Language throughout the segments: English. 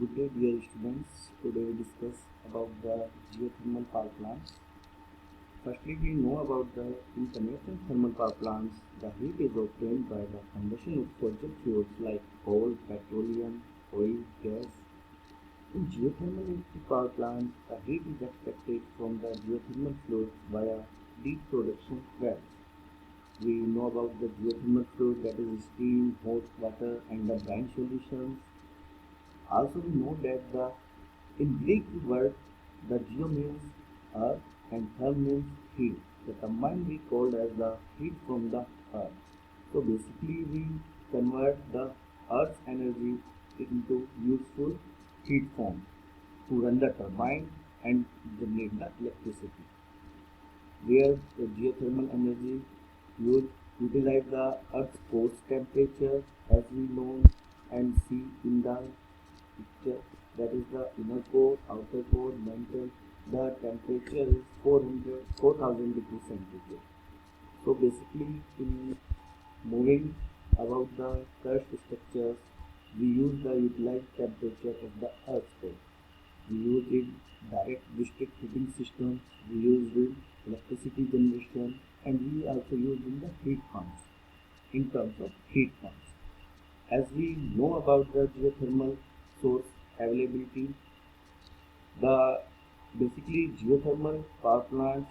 Good day, dear students. Today we discuss about the geothermal power plants. Firstly, we know about the international thermal power plants. The heat is obtained by the combustion of fossil fuels like coal, petroleum, oil, gas. In geothermal electric power plants, the heat is extracted from the geothermal fluid via deep production wells. We know about the geothermal fluid, that is steam, hot water, and the brine solutions. Also, we know that in Greek word, the geo means earth and therm means heat. The combined we called as the heat from the earth. So basically, we convert the earth's energy into useful heat form to run the turbine and generate the electricity. Where the geothermal energy would utilize the earth's core temperature, as we know and see in the picture, that is the inner core, outer core, mantle. The temperature is 4,000 degrees centigrade. So basically, in moving about the crust structures, we use the utilized temperature of the earth's core. We use it direct district heating system. We use it electricity generation, and we also use in the heat pumps in terms of heat pumps. As we know about the geothermal source availability, the basically geothermal power plants,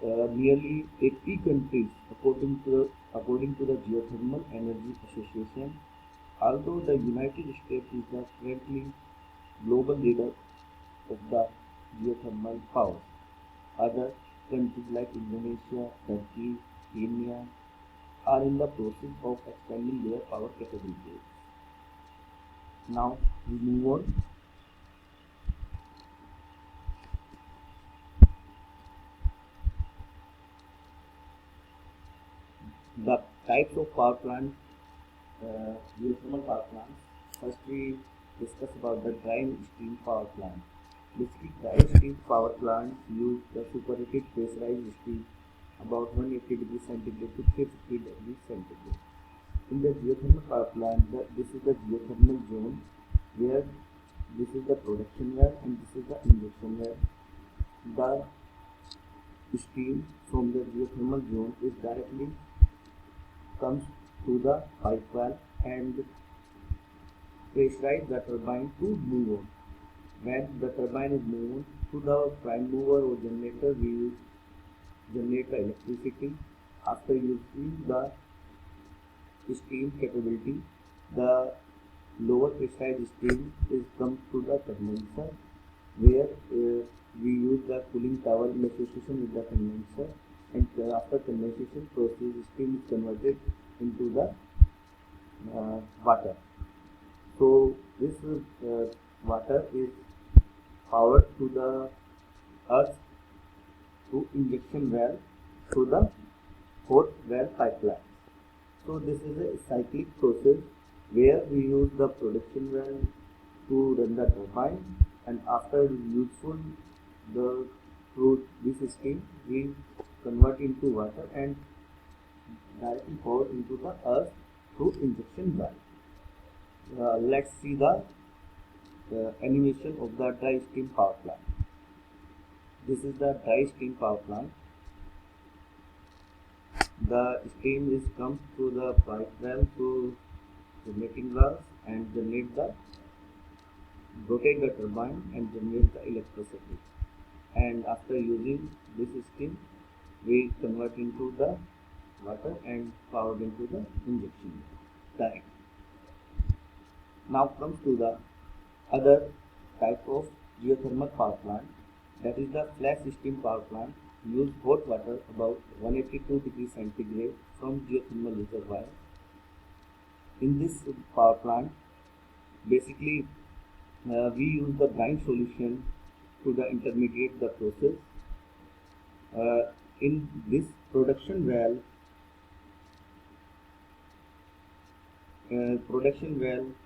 nearly 80 countries according to the Geothermal Energy Association. Although the United States is the currently global leader of the geothermal power, other countries like Indonesia, Turkey, Kenya are in the process of expanding their power capabilities. Now we move on. The types of power plants, geothermal power plants. First, we discuss about the dry steam power plant. Basically, dry steam power plants use the superheated pressurized steam about 180 degrees centigrade to 350 degrees centigrade. In the geothermal power plant, this is the geothermal zone where this is the production well and this is the injection well. The steam from the geothermal zone is directly comes to the pipe valve and pressurize the turbine to move on. When the turbine is moved to the prime mover or generator, we generate the electricity. After using the steam capability, the lower pressurized steam is come to the condenser, where we use the cooling tower in association with the condenser, and after condensation process, steam is converted into the water. So this water is powered to the earth to injection well to the hot well pipeline. So this is a cyclic process where we use the production well to run the turbine, and after useful the through this steam we convert into water and directly pour into the earth through injection well. Let's see the animation of the dry steam power plant. This is the dry steam power plant. The steam is comes through the pipe valve to generating valves and rotate the turbine and generate the electricity. And after using this steam, we convert into the water and powered into the injection direct. Now comes to the other type of geothermal power plant, that is the flash steam power plant. Use hot water about 182 degrees centigrade from geothermal reservoir. In this power plant, basically we use the brine solution to the intermediate the process. In this production well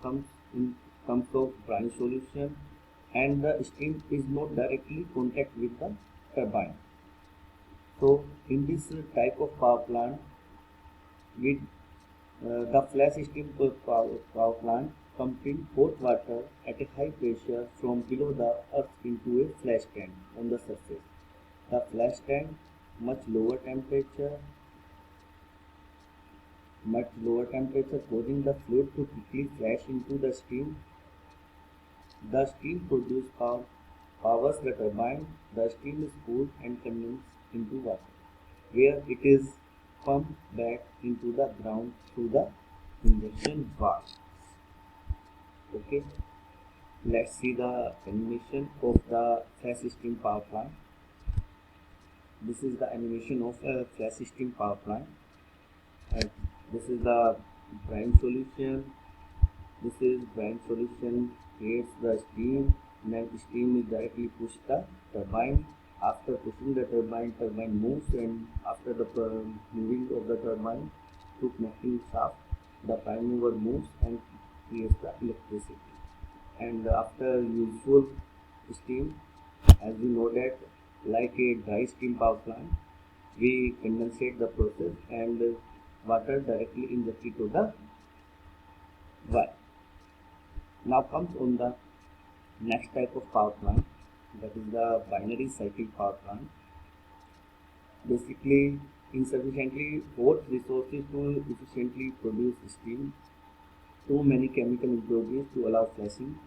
comes of brine solution, and the steam is not directly contact with the turbine. So in this type of power plant, with the flash steam power plant, pumping hot water at a high pressure from below the earth into a flash tank on the surface. The flash tank much lower temperature causing the fluid to quickly flash into the steam. The steam produced powers the turbine. The steam is cooled and condensed into water, where it is pumped back into the ground through the injection valve. Okay, let's see the animation of the flash steam power plant. This is the animation of a flash steam power plant. And this is the brine solution. This is brine solution creates the steam. Then steam is directly pushed the turbine. After pushing the turbine moves, and after the moving of the turbine to connecting shaft, the prime mover moves and creates the electricity. And after useful steam, as we know that like a dry steam power plant, we condensate the process and water directly injected to the valve. Now comes on the next type of power plant, that is the binary cycle power plant. Basically, insufficiently hot resources to efficiently produce steam, too many chemical impurities to allow flashing.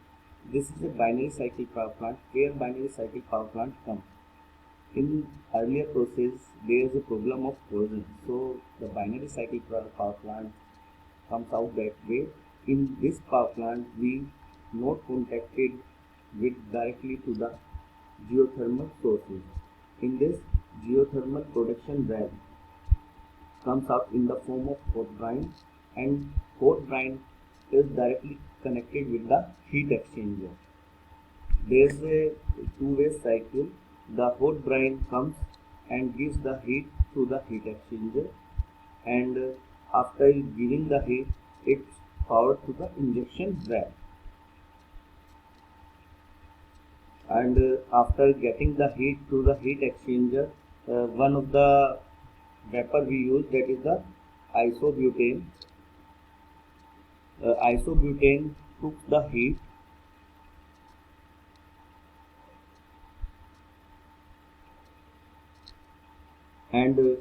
This is a binary cycle power plant. Where binary cycle power plant comes? In earlier process, there is a problem of corrosion, so the binary cycle power plant comes out that way. In this power plant, we not contacted with directly to the geothermal sources. In this, geothermal production valve comes out in the form of hot brine, and hot brine is directly connected with the heat exchanger. There is a two-way cycle. The hot brine comes and gives the heat to the heat exchanger, and after giving the heat, it's powered to the injection valve. And after getting the heat to the heat exchanger, one of the vapor we use, that is the isobutane. Isobutane took the heat and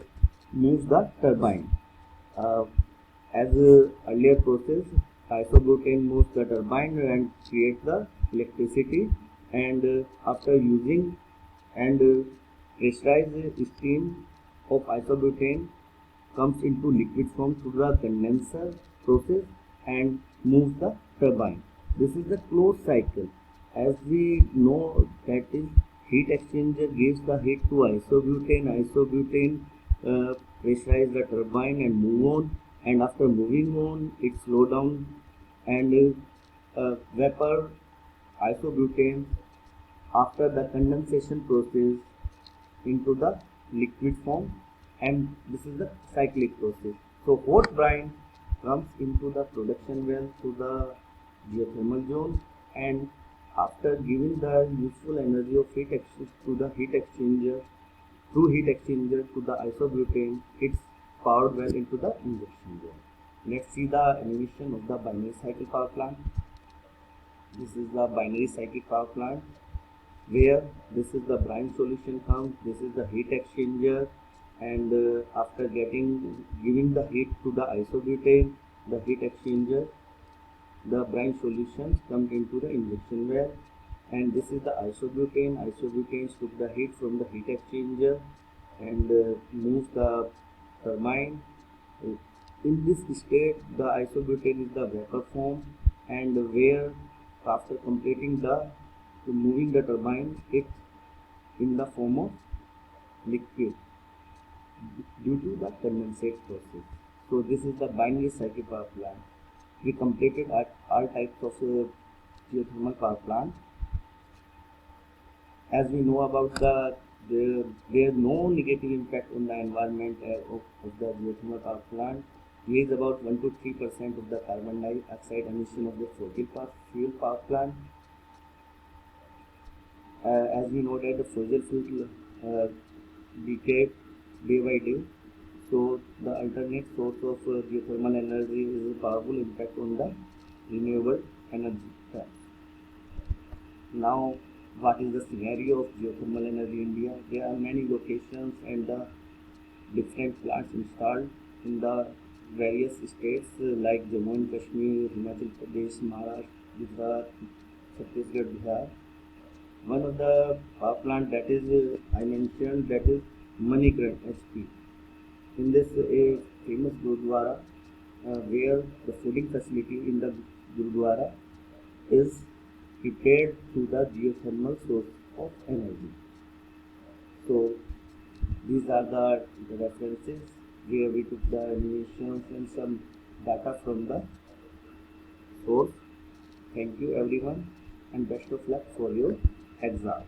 moves the turbine. As earlier process, isobutane moves the turbine and creates the electricity, and after using and pressurized steam of isobutane comes into liquid form to the condenser process and moves the turbine. This is the closed cycle. As we know that is heat exchanger gives the heat to isobutane pressurize the turbine and move on, and after moving on it slow down and vapor isobutane after the condensation process into the liquid form, and this is the cyclic process. So hot brine comes into the production well to the geothermal zone, and after giving the useful energy of heat to the heat exchanger, through heat exchanger to the isobutane, it's powered well into the injection zone. Let's see the animation of the binary cycle power plant. This is the binary cycle power plant, where this is the brine solution comes, this is the heat exchanger, and after giving the heat to the isobutane, the heat exchanger, the brine solution comes into the injection well, and this is the isobutane. Isobutane took the heat from the heat exchanger and moves the turbine. In this state, the isobutane is the vapor form, and where after completing the moving the turbine, it's in the form of liquid due to the condensate process. So this is the binary cycle power plant. We completed all types of geothermal power plant. As we know about there is no negative impact on the environment of the geothermal power plant. There is about 1 to 3% of the carbon dioxide emission of the fossil fuel power plant. As we know that the fossil fuel decay day by day, so the alternate source of geothermal energy is a powerful impact on the renewable energy terms. Now, what is the scenario of geothermal energy in India? There are many locations and the different plants installed in the various states like Jammu and Kashmir, Himachal Pradesh, Maharashtra, Gujarat, Chhattisgarh, Bihar. One of the power plant that is I mentioned, that is Manigram HP. In this a famous Gurudwara where the fooding facility in the Gurudwara is prepared through the geothermal source of energy. So these are the references where we took the animations and some data from the source. Thank you everyone and best of luck for your exam.